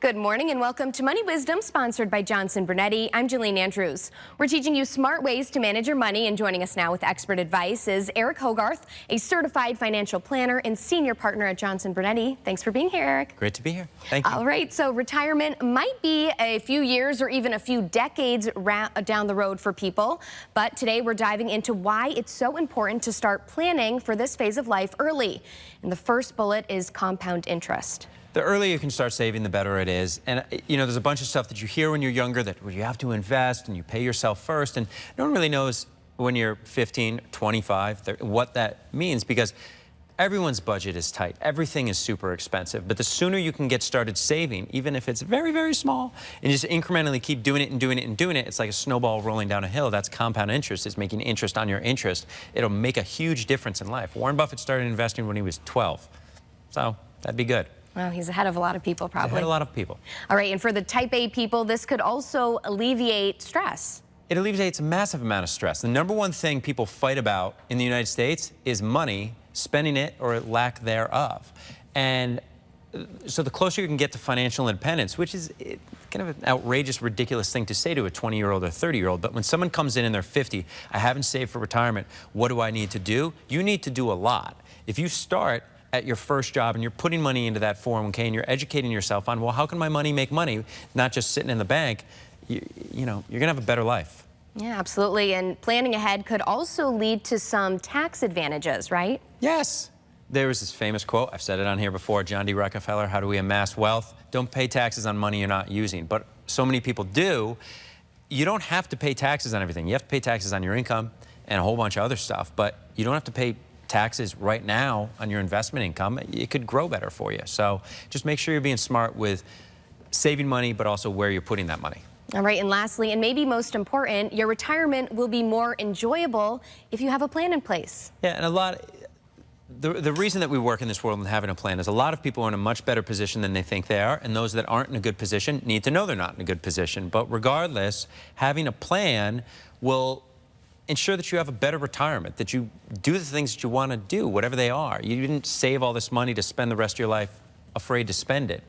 Good morning and welcome to Money Wisdom, sponsored by Johnson Brunetti. I'm Jillian Andrews. We're teaching you smart ways to manage your money, and joining us now with expert advice is Eric Hogarth, a certified financial planner and senior partner at Johnson Brunetti. Thanks for being here, Eric. Great to be here. Thank you. All right, so retirement might be a few years or even a few decades down the road for people, but today we're diving into why it's so important to start planning for this phase of life early. And the first bullet is compound interest. The earlier you can start saving, the better it is. And, you know, there's a bunch of stuff that you hear when you're younger that you have to invest and you pay yourself first. And no one really knows when you're 15, 25, 30, what that means, because everyone's budget is tight. Everything is super expensive. But the sooner you can get started saving, even if it's very, very small, and just incrementally keep doing it and doing it and doing it, it's like a snowball rolling down a hill. That's compound interest. It's making interest on your interest. It'll make a huge difference in life. Warren Buffett started investing when he was 12. So that'd be good. Well, he's ahead of a lot of people, probably. He's ahead of a lot of people. All right, and for the type A people, this could also alleviate stress. It alleviates a massive amount of stress. The number one thing people fight about in the United States is money, spending it or lack thereof. And so the closer you can get to financial independence, which is kind of an outrageous, ridiculous thing to say to a 20-year-old or 30-year-old, but when someone comes in and they're 50, I haven't saved for retirement, what do I need to do? You need to do a lot. If you start at your first job and you're putting money into that 401k and you're educating yourself on, well, how can my money make money, not just sitting in the bank, you know, you're gonna have a better life. Yeah, absolutely. And planning ahead could also lead to some tax advantages, right? Yes. There was this famous quote, I've said it on here before, John D. Rockefeller, how do we amass wealth? Don't pay taxes on money you're not using. But so many people do. You don't have to pay taxes on everything. You have to pay taxes on your income and a whole bunch of other stuff, but you don't have to pay taxes right now on your investment income. It could grow better for you. So just make sure you're being smart with saving money, but also where you're putting that money. All right, and lastly, and maybe most important, your retirement will be more enjoyable if you have a plan in place. Yeah, and the reason that we work in this world and having a plan is a lot of people are in a much better position than they think they are, and those that aren't in a good position need to know they're not in a good position. But regardless, having a plan will ensure that you have a better retirement, that you do the things that you want to do, whatever they are. You didn't save all this money to spend the rest of your life afraid to spend it.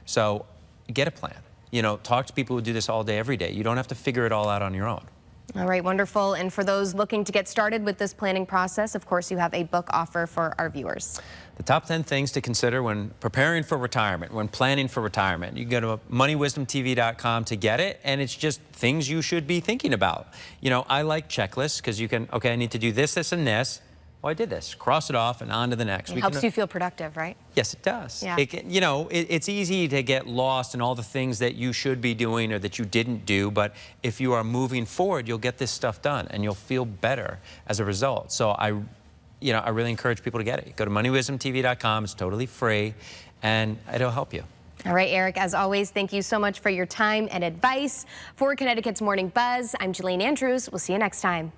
So get a plan. You know, talk to people who do this all day, every day. You don't have to figure it all out on your own. All right, wonderful. And for those looking to get started with this planning process, of course, you have a book offer for our viewers. The top 10 things to consider when preparing for retirement, when planning for retirement. You can go to moneywisdomtv.com to get it, and it's just things you should be thinking about. You know, I like checklists because you can, okay, I need to do this, this, and this. Well, I did this. Cross it off and on to the next. It helps you feel productive, right? Yes, it does. Yeah. You know, it's easy to get lost in all the things that you should be doing or that you didn't do, but if you are moving forward, you'll get this stuff done and you'll feel better as a result. So I really encourage people to get it. Go to moneywisdomtv.com. It's totally free, and it'll help you. All right, Eric, as always, thank you so much for your time and advice. For Connecticut's Morning Buzz, I'm Jillian Andrews. We'll see you next time.